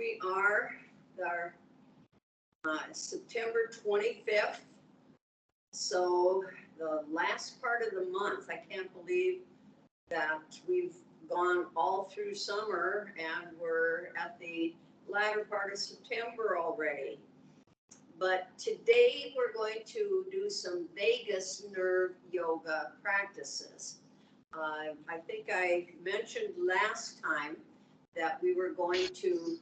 we are, our September 25th. So the last part of the month, I can't believe that we've gone all through summer and we're at the latter part of September already. But today we're going to do some vagus nerve yoga practices. I think I mentioned last time that we were going to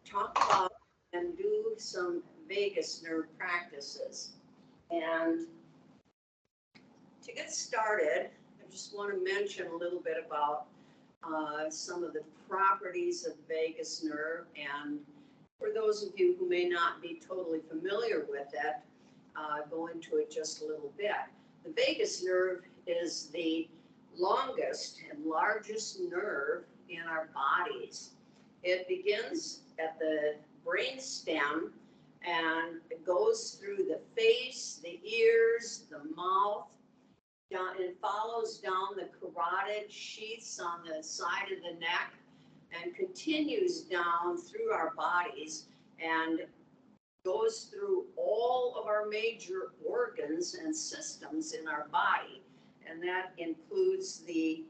talk about and do some vagus nerve practices. And to get started, I just want to mention a little bit about some of the properties of the vagus nerve. And for those of you who may not be totally familiar with it, go into it just a little bit. The vagus nerve is the longest and largest nerve in our bodies. It begins at the brain stem and it goes through the face, the ears, the mouth, down, and follows down the carotid sheaths on the side of the neck and continues down through our bodies and goes through all of our major organs and systems in our body. And that includes the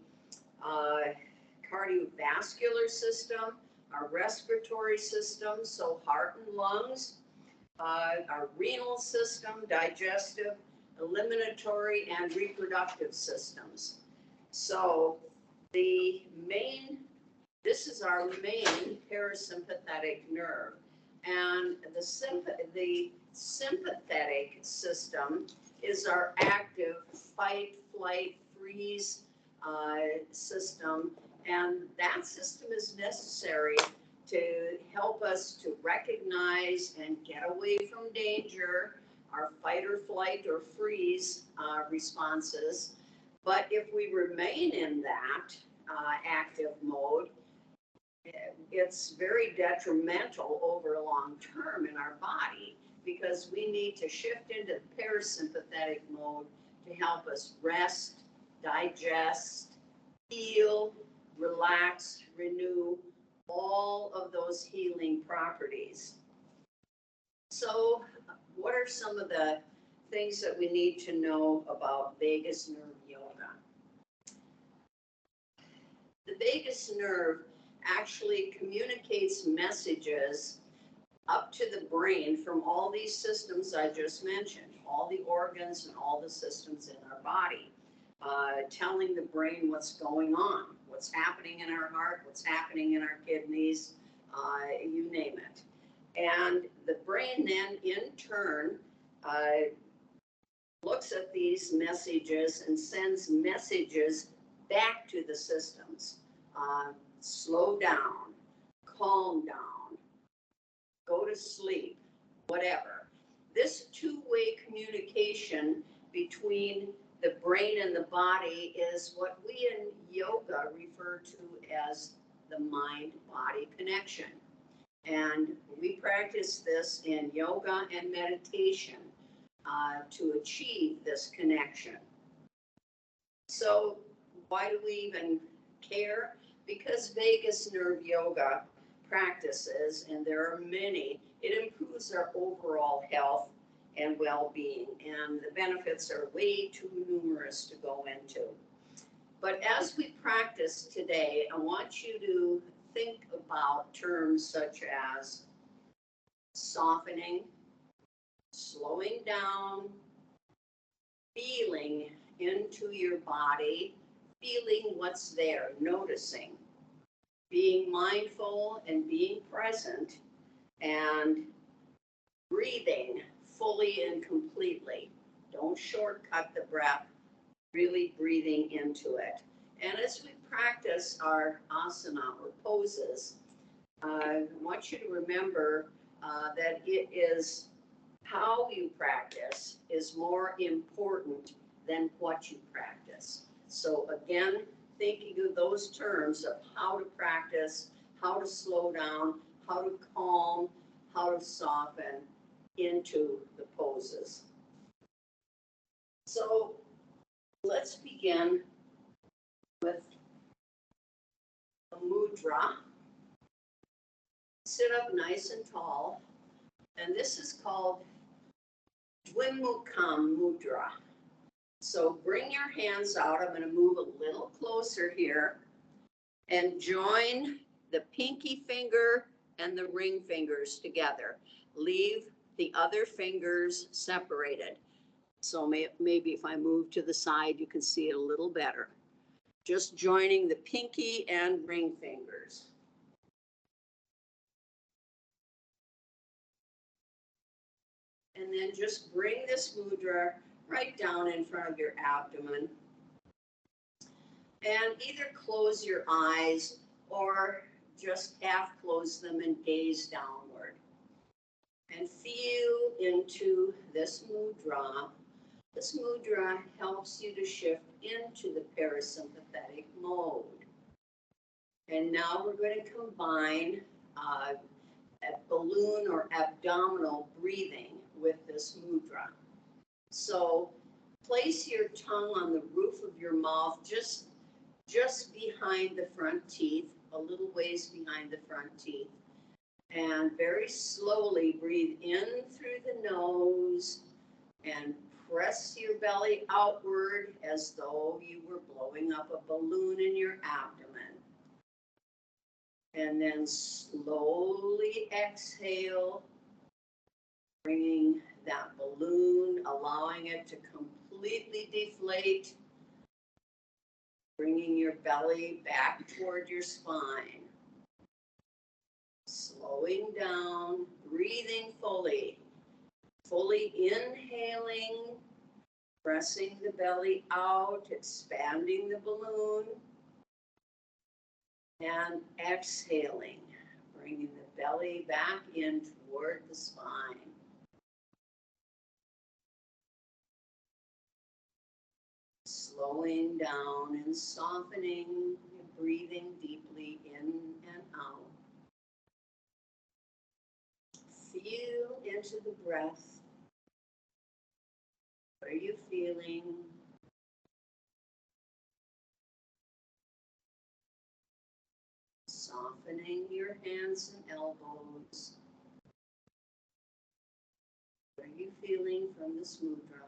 cardiovascular system, our respiratory system, so heart and lungs, our renal system, digestive, eliminatory, and reproductive systems. So this is our main parasympathetic nerve. And the sympathetic system is our active fight, flight, freeze system. And that system is necessary to help us to recognize and get away from danger, our fight or flight or freeze responses. But if we remain in that active mode, it's very detrimental over a long term in our body, because we need to shift into the parasympathetic mode to help us rest, digest, heal, relax, renew, all of those healing properties. So what are some of the things that we need to know about vagus nerve yoga? The vagus nerve actually communicates messages up to the brain from all these systems I just mentioned, all the organs and all the systems in our body, telling the brain what's going on, what's happening in our heart, what's happening in our kidneys, you name it. And the brain then, in turn, looks at these messages and sends messages back to the systems. Slow down, calm down, go to sleep, whatever. This two-way communication between the brain and the body is what we in yoga refer to as the mind-body connection. And we practice this in yoga and meditation to achieve this connection. So why do we even care? Because vagus nerve yoga practices, and there are many, it improves our overall health and well-being, and the benefits are way too numerous to go into. But as we practice today, I want you to think about terms such as softening, slowing down, feeling into your body, feeling what's there, noticing, being mindful and being present, and breathing fully and completely. Don't shortcut the breath, really breathing into it. And as we practice our asana or poses, I want you to remember that it is how you practice is more important than what you practice. So again, thinking of those terms of how to practice, how to slow down, how to calm, how to soften into the poses. So let's begin with a mudra. sit up nice and tall. And this is called Dvimukha Mudra. So bring your hands out. I'm going to move a little closer here and join the pinky finger and the ring fingers together. Leave the other fingers separated. So maybe if I move to the side, you can see it a little better. Just joining the pinky and ring fingers. And then just bring this mudra right down in front of your abdomen. And either close your eyes or just half close them and gaze downward. And feel into this mudra. This mudra helps you to shift into the parasympathetic mode. And now we're going to combine a balloon or abdominal breathing with this mudra. So place your tongue on the roof of your mouth, just behind the front teeth, a little ways behind the front teeth. And very slowly breathe in through the nose and press your belly outward as though you were blowing up a balloon in your abdomen. And then slowly exhale, bringing that balloon, allowing it to completely deflate, bringing your belly back toward your spine. Slowing down, breathing fully inhaling, pressing the belly out, expanding the balloon, and exhaling, bringing the belly back in toward the spine. Slowing down and softening, breathing deeply in and out. Feel into the breath. What are you feeling? Softening your hands and elbows. What are you feeling from this mudra?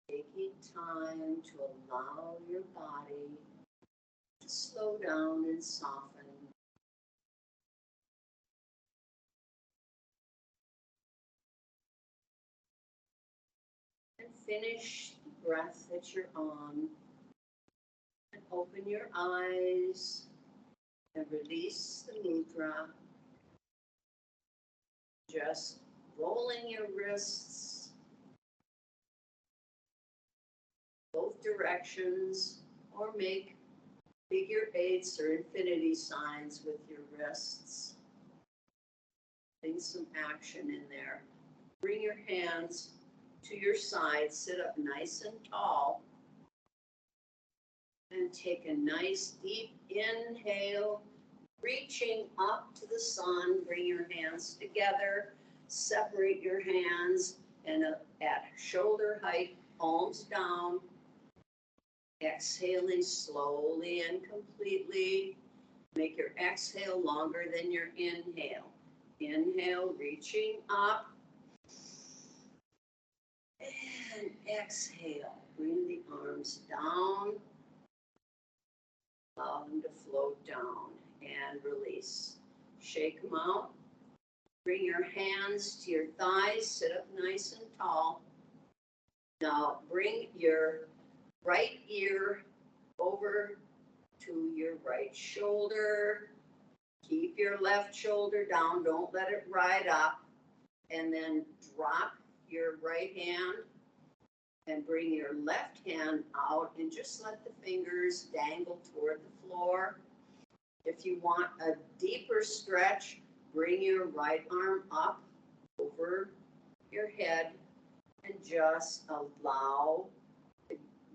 Taking time to allow your body to slow down and soften. And finish the breath that you're on. And open your eyes and release the mudra. Just rolling your wrists both directions, or make figure eights or infinity signs with your wrists. Putting some action in there. Bring your hands to your side, sit up nice and tall, and take a nice deep inhale, reaching up to the sun. Bring your hands together, separate your hands, and at shoulder height, palms down. Exhaling slowly and completely. Make your exhale longer than your inhale. Inhale, reaching up. And exhale, bring the arms down. Allow them to float down and release. Shake them out. Bring your hands to your thighs, sit up nice and tall. Now bring your right ear over to your right shoulder. Keep your left shoulder down, don't let it ride up. And then drop your right hand and bring your left hand out and just let the fingers dangle toward the floor. If you want a deeper stretch, bring your right arm up over your head and just allow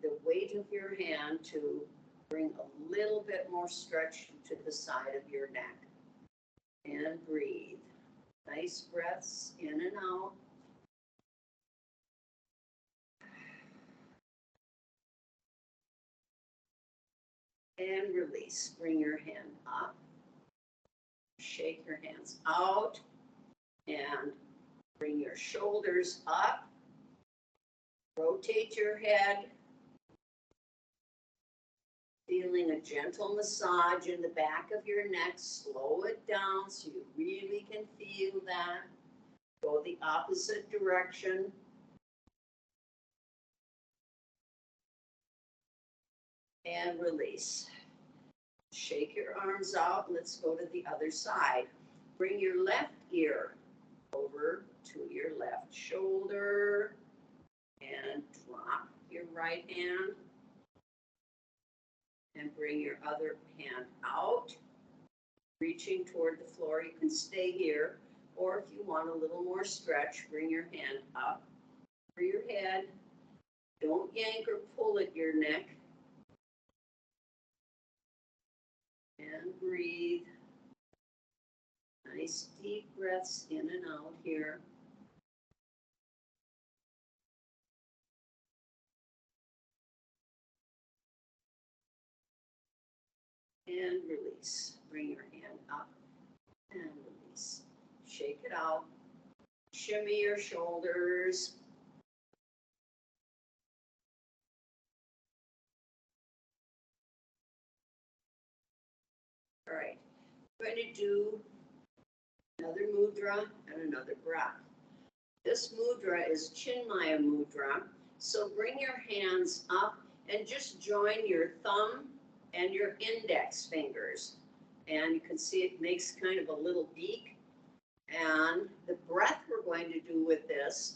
the weight of your hand to bring a little bit more stretch to the side of your neck. And breathe. Nice breaths in and out. and release. Bring your hand up, shake your hands out, and bring your shoulders up. Rotate your head, feeling a gentle massage in the back of your neck. Slow it down so you really can feel that. Go the opposite direction. And release. Shake your arms out. Let's go to the other side. Bring your left ear over to your left shoulder and drop your right hand and bring your other hand out, reaching toward the floor. You can stay here, or if you want a little more stretch, bring your hand up for your head. Don't yank or pull at your neck. And breathe. Nice deep breaths in and out here. And release. Bring your hand up and release. Shake it out. Shimmy your shoulders. All right, I'm going to do another mudra and another breath. This mudra is Chinmaya mudra. So bring your hands up and just join your thumb and your index fingers. And you can see it makes kind of a little beak. And the breath we're going to do with this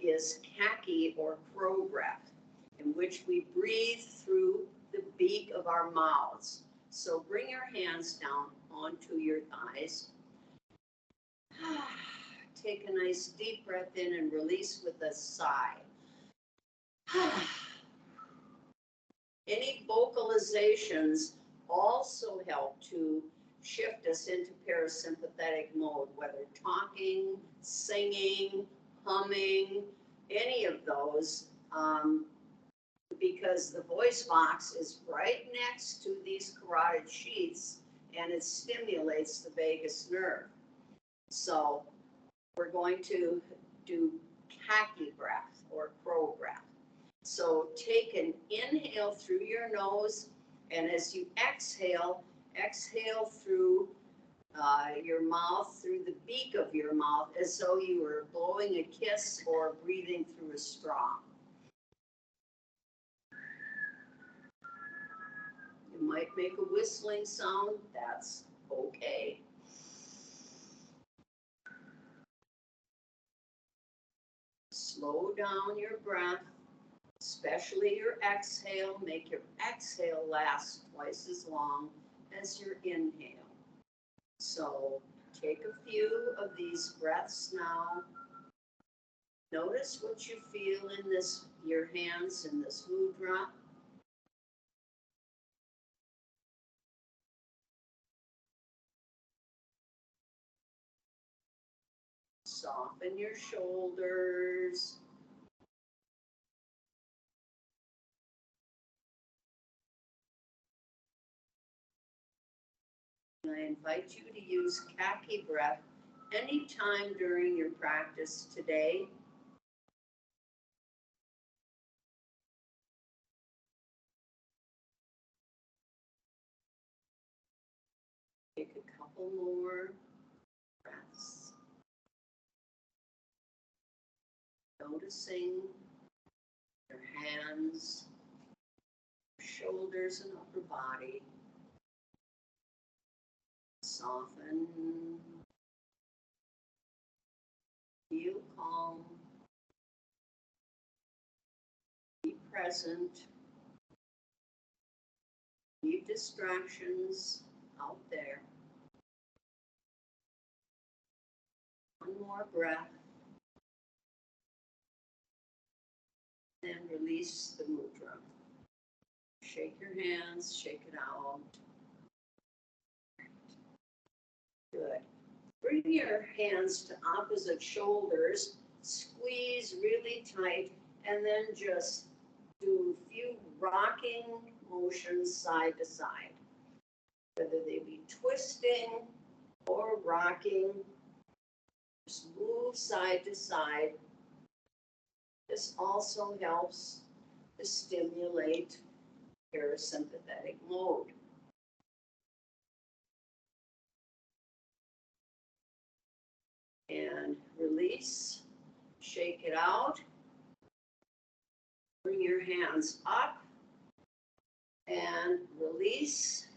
is Kaki or crow breath, in which we breathe through the beak of our mouths. So bring your hands down onto your thighs. Take a nice deep breath in and release with a sigh. Any vocalizations also help to shift us into parasympathetic mode, whether talking, singing, humming, any of those, because the voice box is right next to these carotid sheaths and it stimulates the vagus nerve. So we're going to do Kaki breath or crow breath. So take an inhale through your nose, and as you exhale, exhale through your mouth, through the beak of your mouth, as though you were blowing a kiss or breathing through a straw. You might make a whistling sound, that's okay. Slow down your breath, especially your exhale. Make your exhale last twice as long as your inhale. So take a few of these breaths now. Notice what you feel in this, your hands in this mudra. Soften your shoulders. I invite you to use Kaki breath anytime during your practice today. Take a couple more breaths. Noticing your hands, shoulders, and upper body. Soften. Feel calm. Be present. Leave distractions out there. One more breath. Then release the mudra. Shake your hands, shake it out. Good. Bring your hands to opposite shoulders, squeeze really tight, and then just do a few rocking motions side to side, whether they be twisting or rocking. Just move side to side. This also helps to stimulate parasympathetic mode. And release, shake it out. Bring your hands up and release.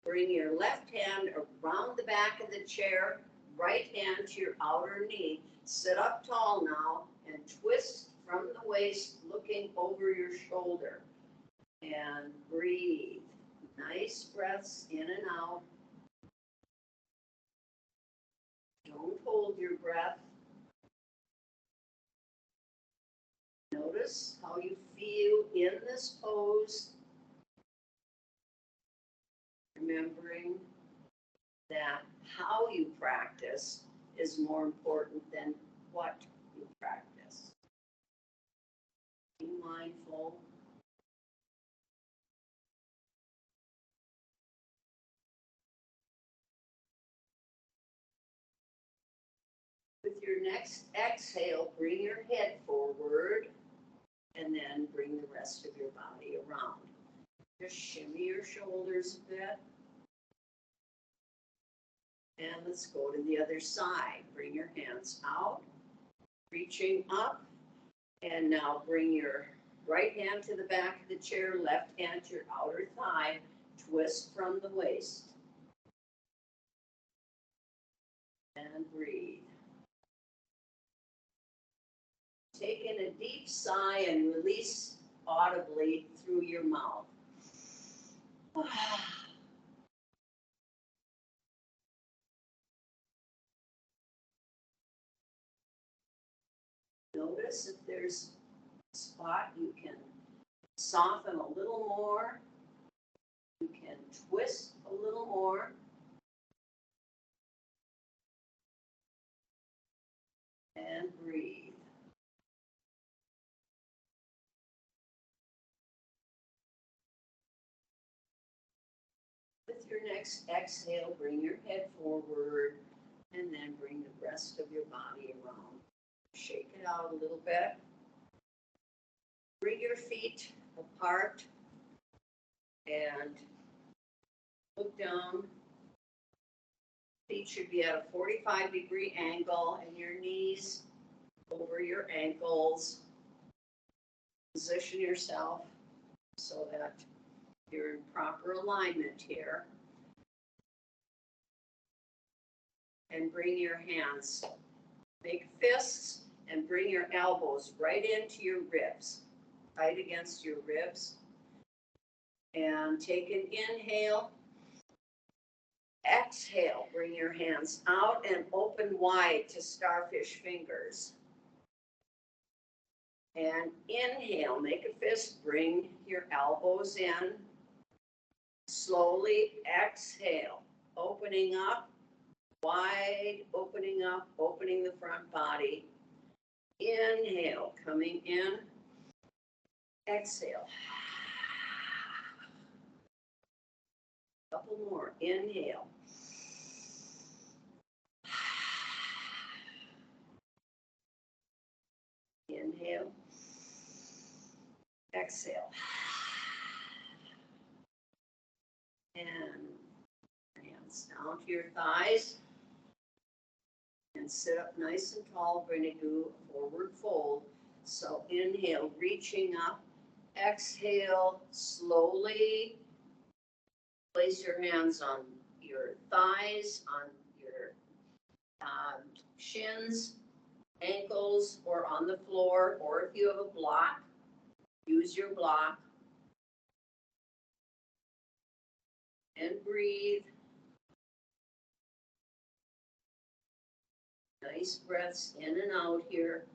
Bring your left hand around the back of the chair, right hand to your outer knee. Sit up tall now and twist from the waist, looking over your shoulder. And breathe. Nice breaths in and out. Don't hold your breath. Notice how you feel in this pose. Remembering that how you practice is more important than what you practice. Be mindful. With your next exhale, bring your head forward and then bring the rest of your body around. Just shimmy your shoulders a bit. And let's go to the other side. Bring your hands out, reaching up. And now bring your right hand to the back of the chair, left hand to your outer thigh. Twist from the waist. And breathe. Take in a deep sigh and release audibly through your mouth. Notice if there's a spot you can soften a little more. You can twist a little more. And breathe. With your next exhale, bring your head forward and then bring the rest of your body around. Shake it out a little bit. Bring your feet apart and look down. Feet should be at a 45-degree angle and your knees over your ankles. Position yourself so that you're in proper alignment here. And bring your hands, make fists, and bring your elbows right into your ribs, tight against your ribs. And take an inhale. Exhale, bring your hands out and open wide to starfish fingers. And inhale, make a fist, bring your elbows in. Slowly exhale, opening up, wide, opening up, opening the front body. Inhale, coming in. Exhale. Couple more. Inhale. Inhale. Exhale. And hands down to your thighs. And sit up nice and tall. We're going to do a forward fold. So inhale, reaching up. Exhale, slowly. Place your hands on your thighs, on your shins, ankles, or on the floor, or if you have a block, use your block. And breathe. Nice breaths in and out here.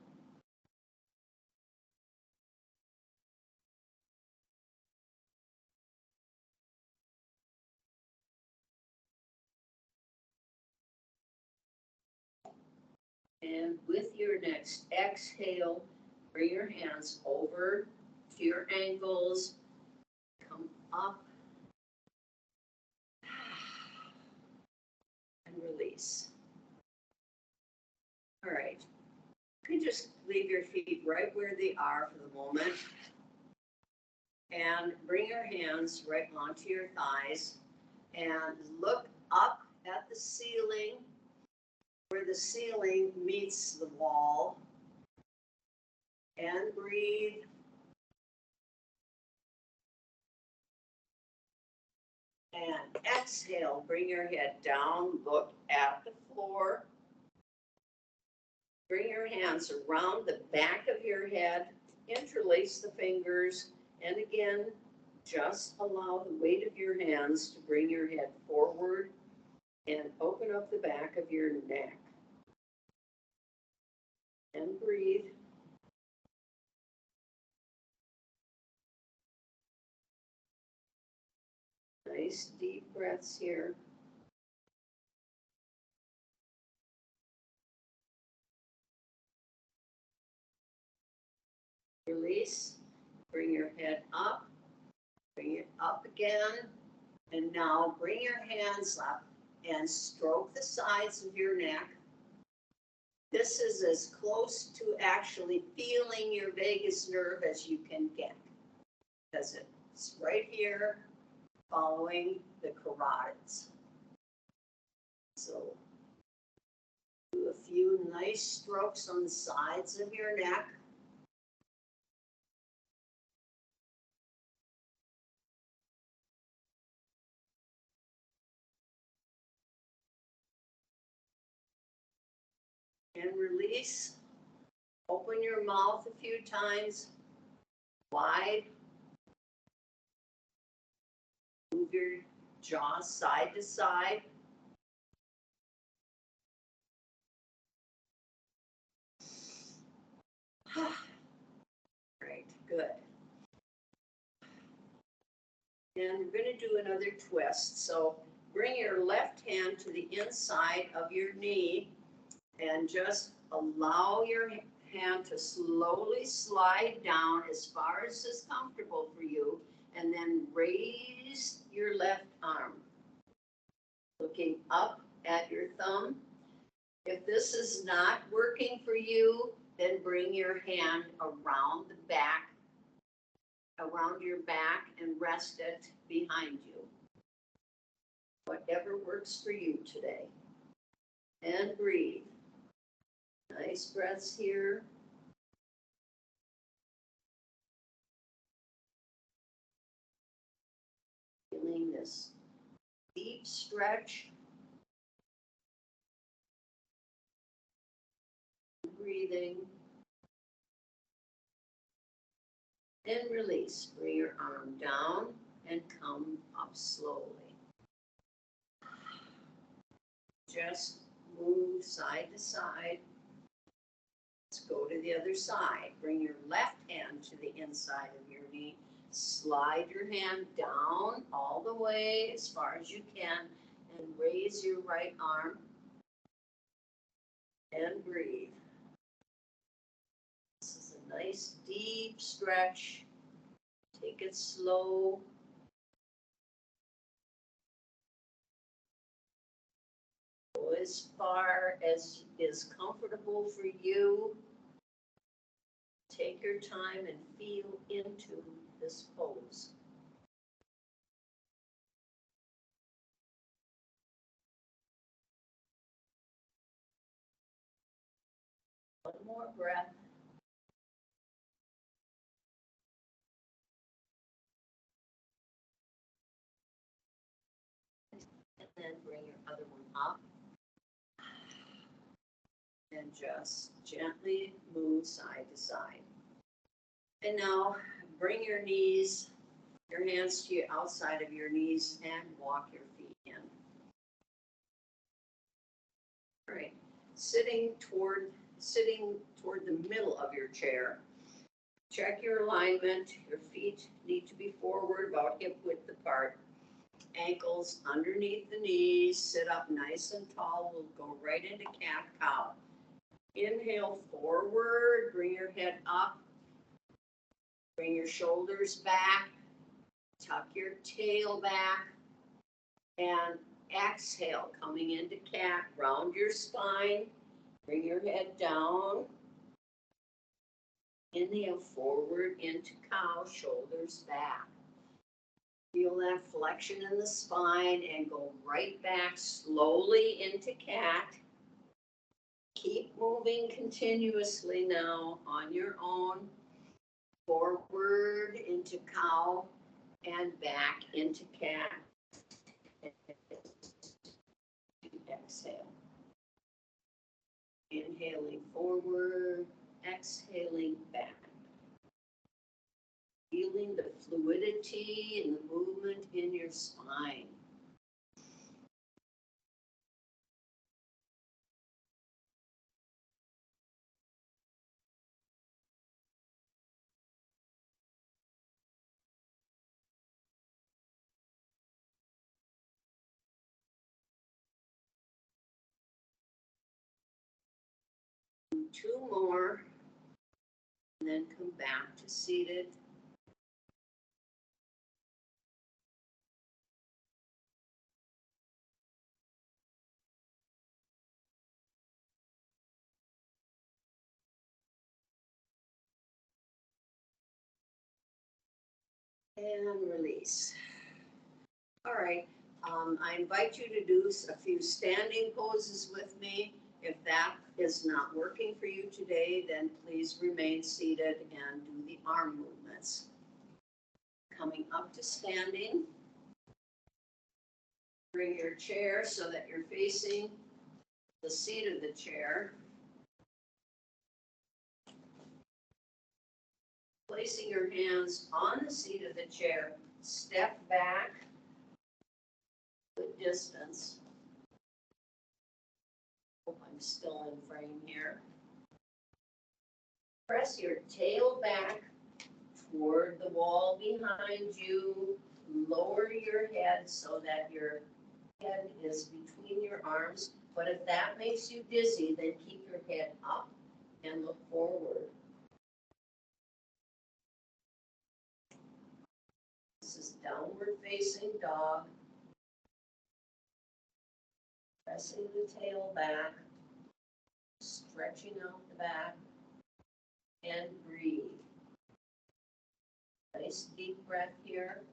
And with your next exhale, bring your hands over to your ankles. come up and release. All right. You can just leave your feet right where they are for the moment. And bring your hands right onto your thighs and look up at the ceiling, where the ceiling meets the wall. And breathe. And exhale, bring your head down, look at the floor. Bring your hands around the back of your head, interlace the fingers, and again, just allow the weight of your hands to bring your head forward and open up the back of your neck. And breathe. Nice deep breaths here. Release. Bring your head up. Bring it up again. And now bring your hands up and stroke the sides of your neck. This is as close to actually feeling your vagus nerve as you can get, because it's right here following the carotids. So do a few nice strokes on the sides of your neck. And release. Open your mouth a few times, wide. Move your jaw side to side. Right, good. And we're going to do another twist. So bring your left hand to the inside of your knee and just allow your hand to slowly slide down as far as is comfortable for you, and then raise your left arm, looking up at your thumb. If this is not working for you, then bring your hand around the back, around your back, and rest it behind you. Whatever works for you today. And breathe. Nice breaths here. Feeling this deep stretch. Breathing. And release. Bring your arm down and come up slowly. Just move side to side. Let's go to the other side. Bring your left hand to the inside of your knee. Slide your hand down all the way as far as you can and raise your right arm and breathe. This is a nice deep stretch. Take it slow. Go as far as is comfortable for you. Take your time and feel into this pose. One more breath. And then bring your other one up. And just gently move side to side. And now bring your knees, your hands to your outside of your knees, and walk your feet in. All right, sitting toward the middle of your chair. Check your alignment. Your feet need to be forward, about hip width apart. Ankles underneath the knees. Sit up nice and tall. We'll go right into cat-cow. Inhale forward. Bring your head up. Bring your shoulders back. Tuck your tail back and exhale, coming into cat. Round your spine, bring your head down. Inhale forward into cow, shoulders back. Feel that flexion in the spine and go right back slowly into cat. Keep moving continuously now on your own. Forward into cow and back into cat. Exhale. Inhaling forward, exhaling back. Feeling the fluidity and the movement in your spine. Two more, and then come back to seated. And release. All right, I invite you to do a few standing poses with me. If that is not working for you today, then please remain seated and do the arm movements. Coming up to standing. Bring your chair so that you're facing the seat of the chair. Placing your hands on the seat of the chair, step back good distance. Hope I'm still in frame here. Press your tail back toward the wall behind you. Lower your head so that your head is between your arms. But if that makes you dizzy, then keep your head up and look forward. This is downward facing dog. Pressing the tail back, stretching out the back, and breathe. Nice deep breath here.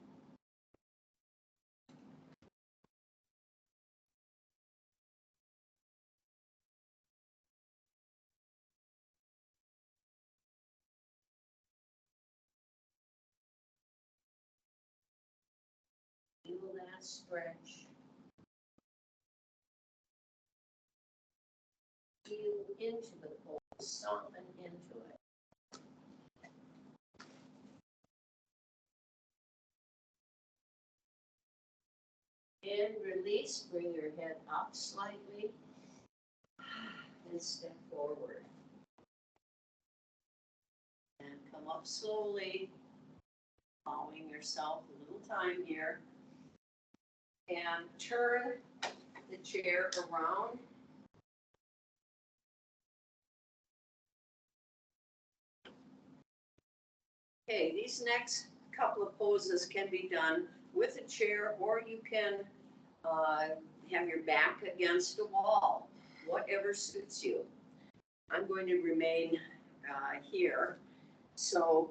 Feel that stretch. Feel into the pose, soften into it. And release, bring your head up slightly and step forward. And come up slowly, allowing yourself a little time here. And turn the chair around. Okay, these next couple of poses can be done with a chair, or you can have your back against a wall, whatever suits you. I'm going to remain here. So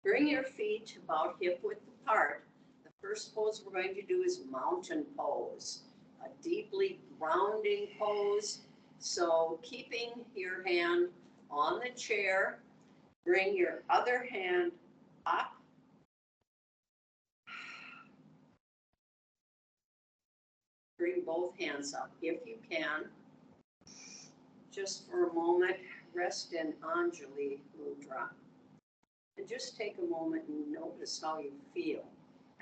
bring your feet about hip width apart. The first pose we're going to do is mountain pose, a deeply grounding pose. So keeping your hand on the chair, bring your other hand up. Bring both hands up if you can. Just for a moment, rest in Anjali Mudra. And just take a moment and notice how you feel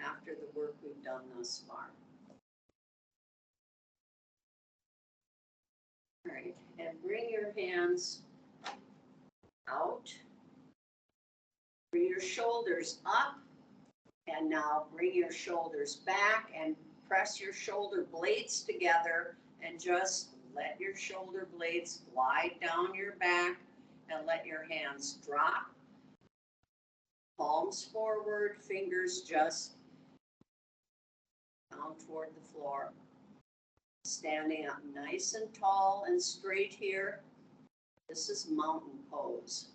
after the work we've done thus far. All right, and bring your hands out. Bring your shoulders up. And now bring your shoulders back and press your shoulder blades together and just let your shoulder blades glide down your back and let your hands drop. Palms palms forward, fingers just down toward the floor. Standing up nice and tall and straight here. This is mountain pose.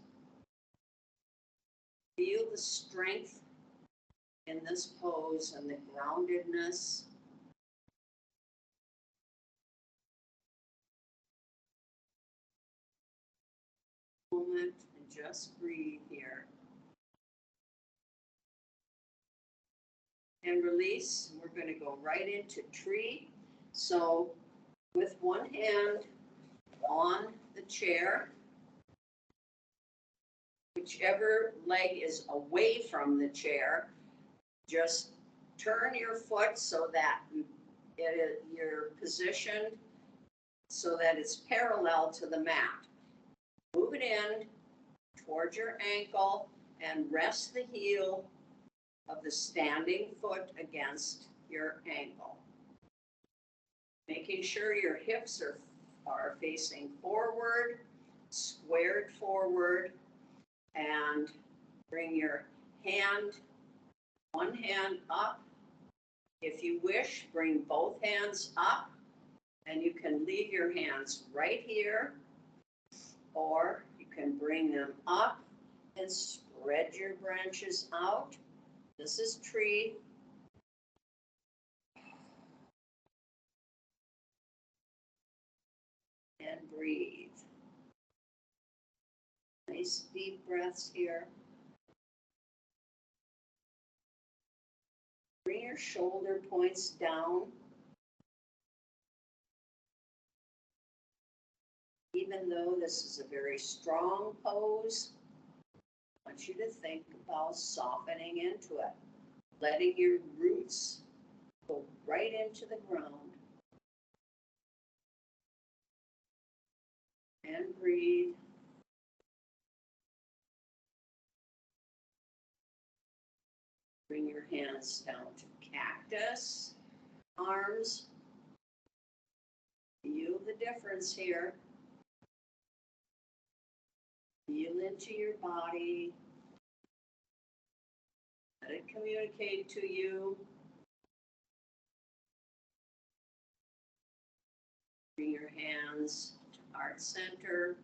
Feel the strength in this pose and the groundedness. Moment and just breathe here. And release. We're going to go right into tree. So with one hand on the chair, whichever leg is away from the chair, just turn your foot so that you're positioned so that it's parallel to the mat. Move it in towards your ankle and rest the heel of the standing foot against your ankle. Making sure your hips are facing forward, squared forward, and bring your one hand up. If you wish, bring both hands up, and you can leave your hands right here, or you can bring them up and spread your branches out. This is tree. And breathe. Nice deep breaths here. Bring your shoulder points down. Even though this is a very strong pose, I want you to think about softening into it, letting your roots go right into the ground. And breathe. Bring your hands down to cactus, arms. Feel the difference here. Feel into your body. Let it communicate to you. Bring your hands to heart center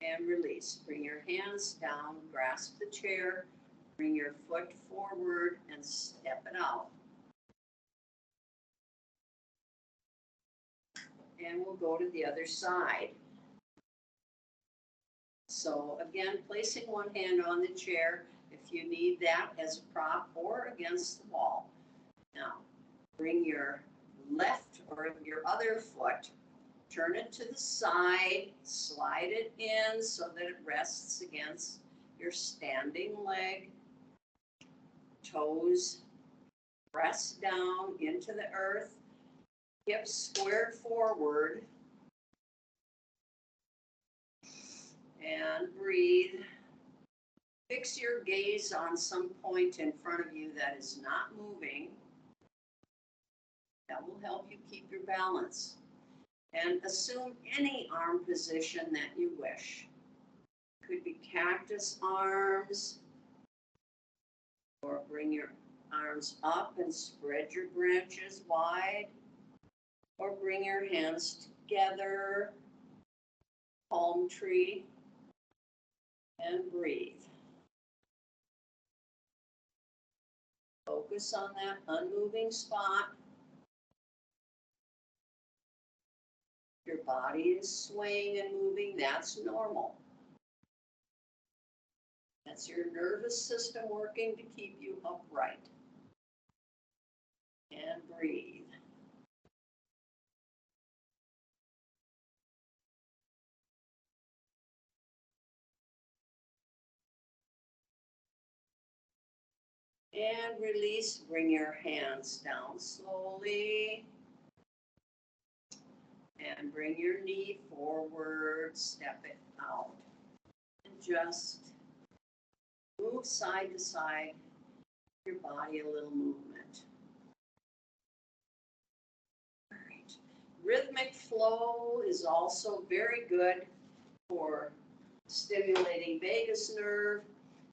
and release. Bring your hands down, grasp the chair, bring your foot forward and step it out. And we'll go to the other side. So again, placing one hand on the chair if you need that as a prop or against the wall. Now, bring your left or your other foot, turn it to the side, slide it in so that it rests against your standing leg. Toes press down into the earth, hips squared forward. And breathe. Fix your gaze on some point in front of you that is not moving. That will help you keep your balance. And assume any arm position that you wish. Could be cactus arms, or bring your arms up and spread your branches wide, or bring your hands together, palm tree. And breathe. Focus on that unmoving spot. Your body is swaying and moving. That's normal. That's your nervous system working to keep you upright. And breathe. And release, bring your hands down slowly. And bring your knee forward, step it out. And just move side to side, your body a little movement. All right. Rhythmic flow is also very good for stimulating vagus nerve.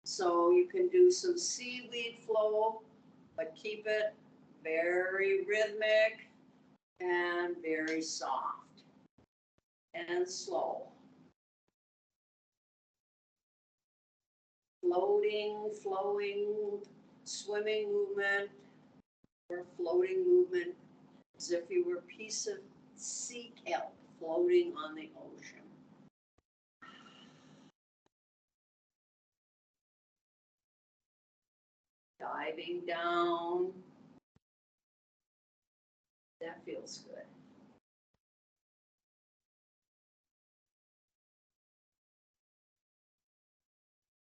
So you can do some seaweed flow, but keep it very rhythmic and very soft and slow. Floating, flowing, swimming movement, or floating movement, as if you were a piece of sea kelp floating on the ocean. Diving down. That feels good.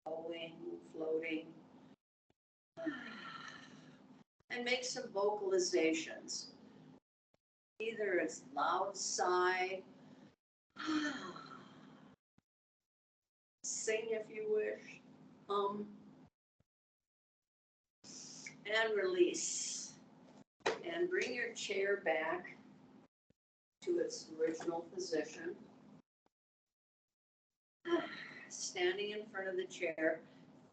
Flowing, floating. And make some vocalizations. Either it's loud sigh, sing if you wish, and release. And bring your chair back to its original position. Standing in front of the chair,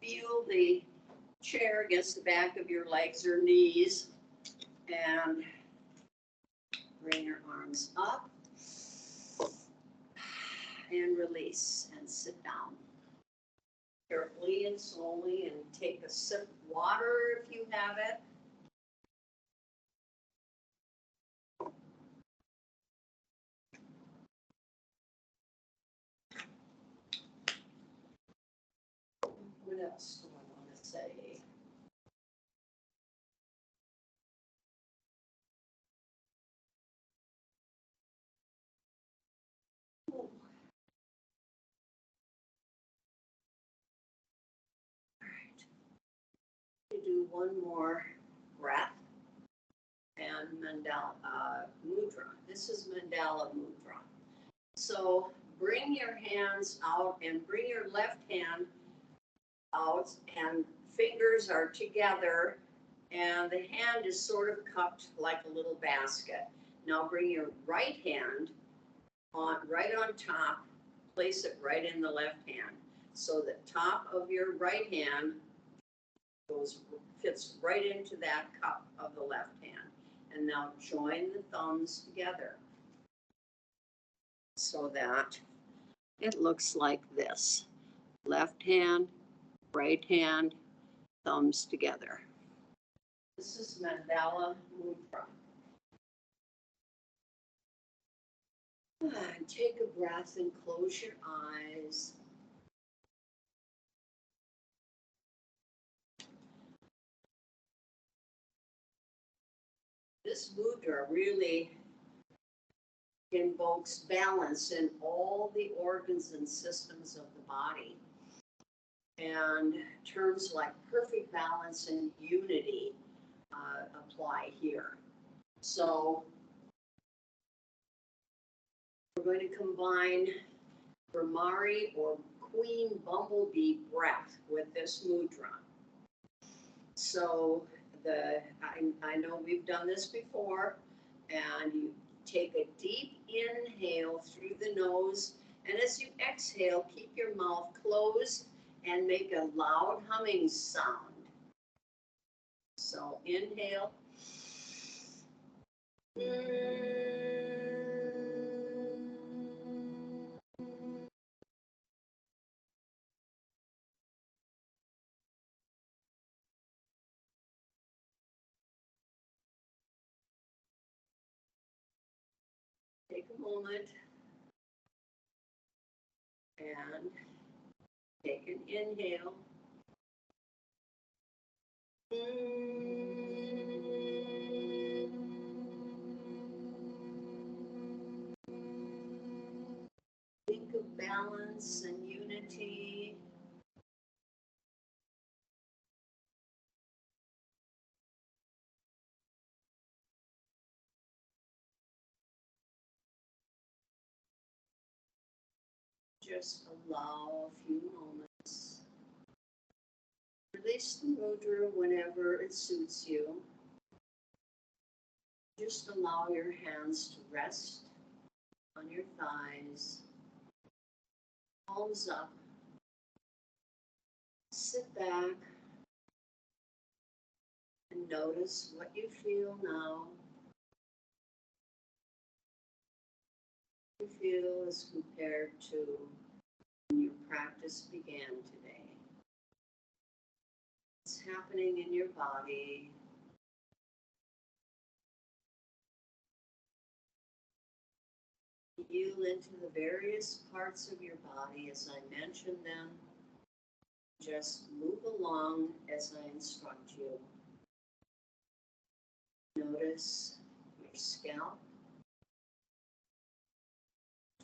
feel the chair against the back of your legs or knees, and bring your arms up and release and sit down. Carefully and slowly, and take a sip of water if you have it. What else do I want to say? All right. We do one more breath and Mandala Mudra. This is Mandala Mudra. So bring your hands out and bring your left hand out, and fingers are together, and the hand is sort of cupped like a little basket. Now bring your right hand on right on top, place it right in the left hand. So the top of your right hand fits right into that cup of the left hand. And now join the thumbs together so that it looks like this. Left hand, right hand, thumbs together. This is Mandala Mudra. And take a breath and close your eyes. This mudra really invokes balance in all the organs and systems of the body. And terms like perfect balance and unity apply here. So we're going to combine Brahmari or Queen Bumblebee breath with this mudra. So I know we've done this before, and you take a deep inhale through the nose, and as you exhale, keep your mouth closed and make a loud humming sound. So inhale. Take a moment and take an inhale. Think of balance and unity. Just allow a few moments. Release the mudra whenever it suits you. Just allow your hands to rest on your thighs, palms up, sit back and notice what you feel now. What you feel as compared to when your practice began today. What's happening in your body? Feel into the various parts of your body as I mention them. Just move along as I instruct you. Notice your scalp,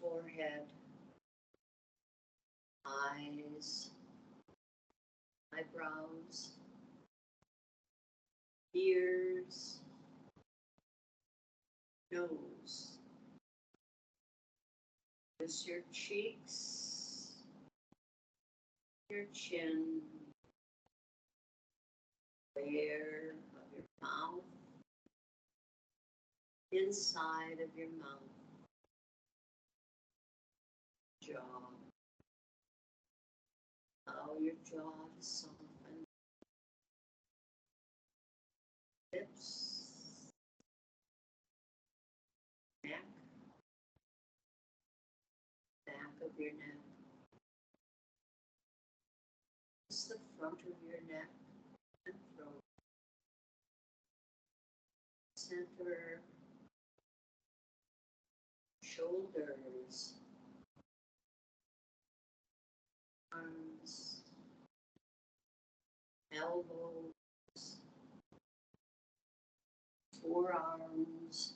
forehead, eyes, eyebrows, ears, nose. Notice your cheeks, your chin, where of your mouth, inside of your mouth, jaw. Allow your jaw to soften. Lips, neck, back of your neck. Just the front of your neck and throat. Center, shoulders, arms, elbows, forearms,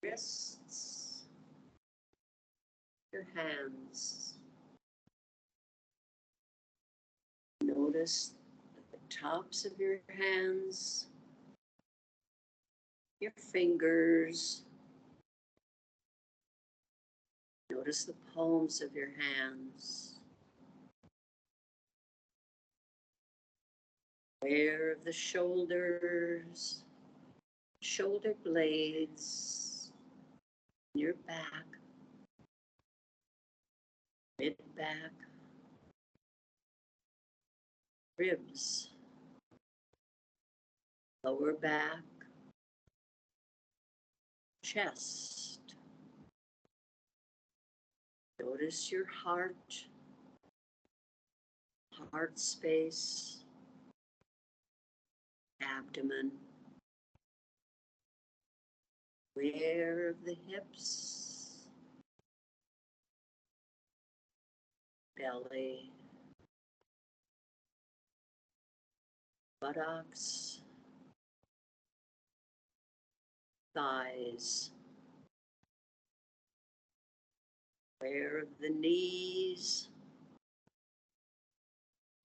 wrists, your hands. Notice the tops of your hands, your fingers. Notice the palms of your hands. Aware of the shoulders, shoulder blades, your back, mid-back, ribs, lower back, chest. Notice your heart, heart space, abdomen, aware of the hips, belly, buttocks, thighs, aware of the knees,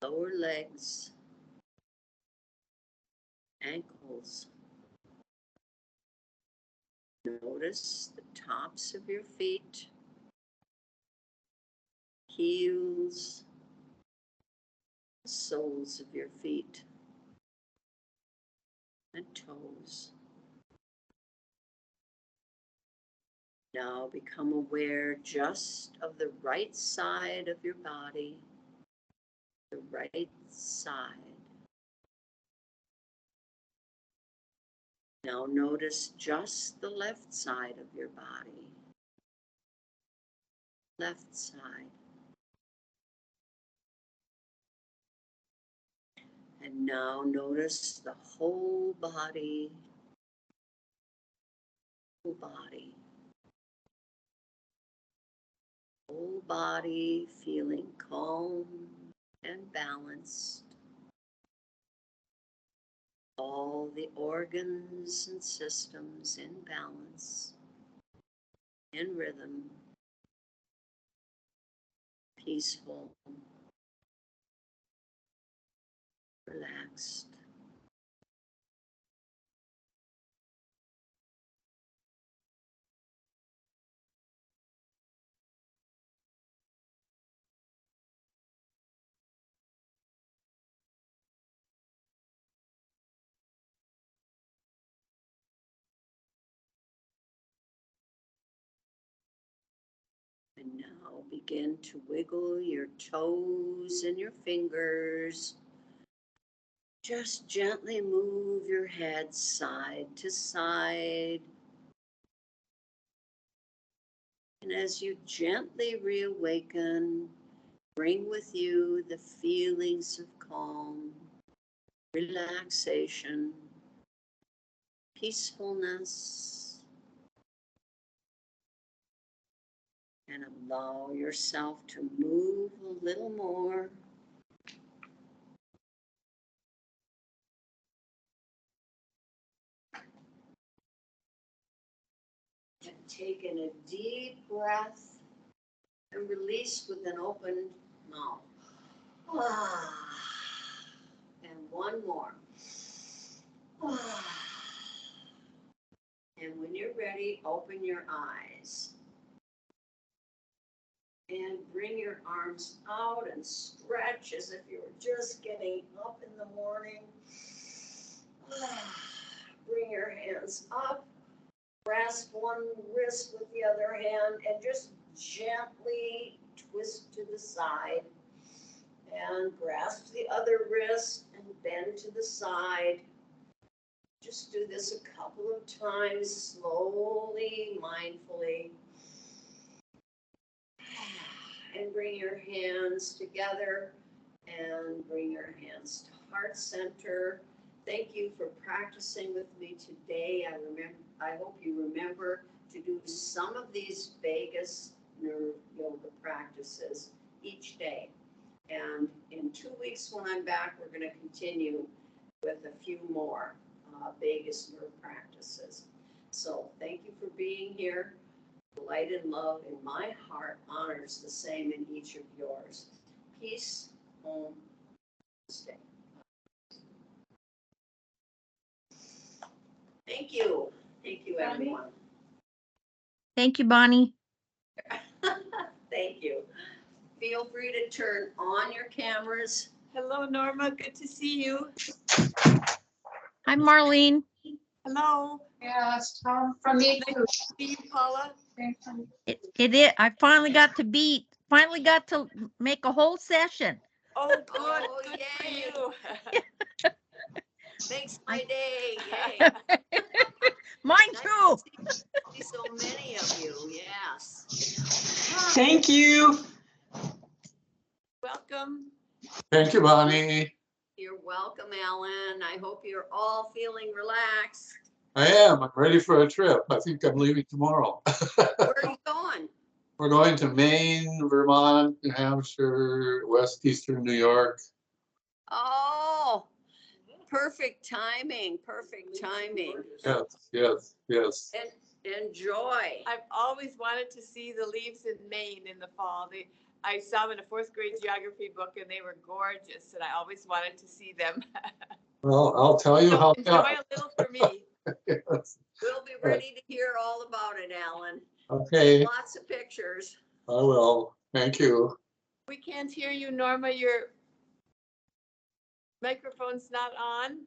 lower legs, ankles. Notice the tops of your feet, heels, the soles of your feet, and toes. Now become aware just of the right side of your body, the right side. Now notice just the left side of your body, left side. And now notice the whole body, whole body. Whole body feeling calm and balanced. All the organs and systems in balance, in rhythm, peaceful, relaxed. And now begin to wiggle your toes and your fingers. Just gently move your head side to side. And as you gently reawaken, bring with you the feelings of calm, relaxation, peacefulness, and allow yourself to move a little more. And take in a deep breath and release with an open mouth. And one more. And when you're ready, open your eyes. And bring your arms out and stretch as if you were just getting up in the morning. Bring your hands up. Grasp one wrist with the other hand and just gently twist to the side. And grasp the other wrist and bend to the side. Just do this a couple of times, slowly, mindfully. And bring your hands together and bring your hands to heart center. Thank you for practicing with me today. I hope you remember to do some of these vagus nerve yoga practices each day. And in 2 weeks when I'm back, we're going to continue with a few more vagus nerve practices. So thank you for being here. Light and love in my heart honors the same in each of yours. Peace, home, stay. Thank you. Thank you, everyone. Thank you, Bonnie. Thank you. Feel free to turn on your cameras. Hello, Norma. Good to see you. Hi, Marlene. Hello. Yes, from me Nice too. to see you, Paula. It is. I finally got to make a whole session. Oh, good. Oh, Good for yay. you. Makes my day. Yay. Mine Nice too. to see so many of you. Yes. Thank you. Welcome. Thank you, Bonnie. You're welcome, Alan. I hope you're all feeling relaxed. I am. I'm ready for a trip. I think I'm leaving tomorrow. Where are you going? We're going to Maine, Vermont, New Hampshire, West Eastern New York. Oh, perfect timing. Perfect timing. Yes. And enjoy. I've always wanted to see the leaves in Maine in the fall. I saw them in a 4th grade geography book and they were gorgeous and I always wanted to see them. Well, I'll tell you So how. enjoy a little for me. Yes. We'll be ready to hear all about it, Alan. Okay, Lots of pictures. I will. Thank you. We can't hear you, Norma. Your microphone's not on.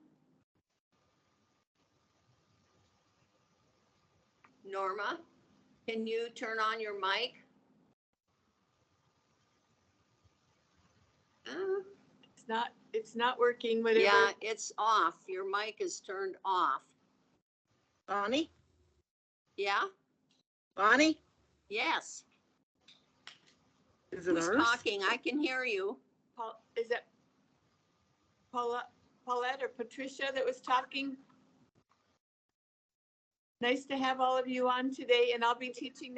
Norma, can you turn on your mic? It's not working, whatever. Yeah, it's off. Your mic is turned off. Bonnie? Yeah? Bonnie? Yes. Is it Who's ours? talking? I can hear you. Is it Paulette or Patricia that was talking? Nice to have all of you on today, and I'll be teaching next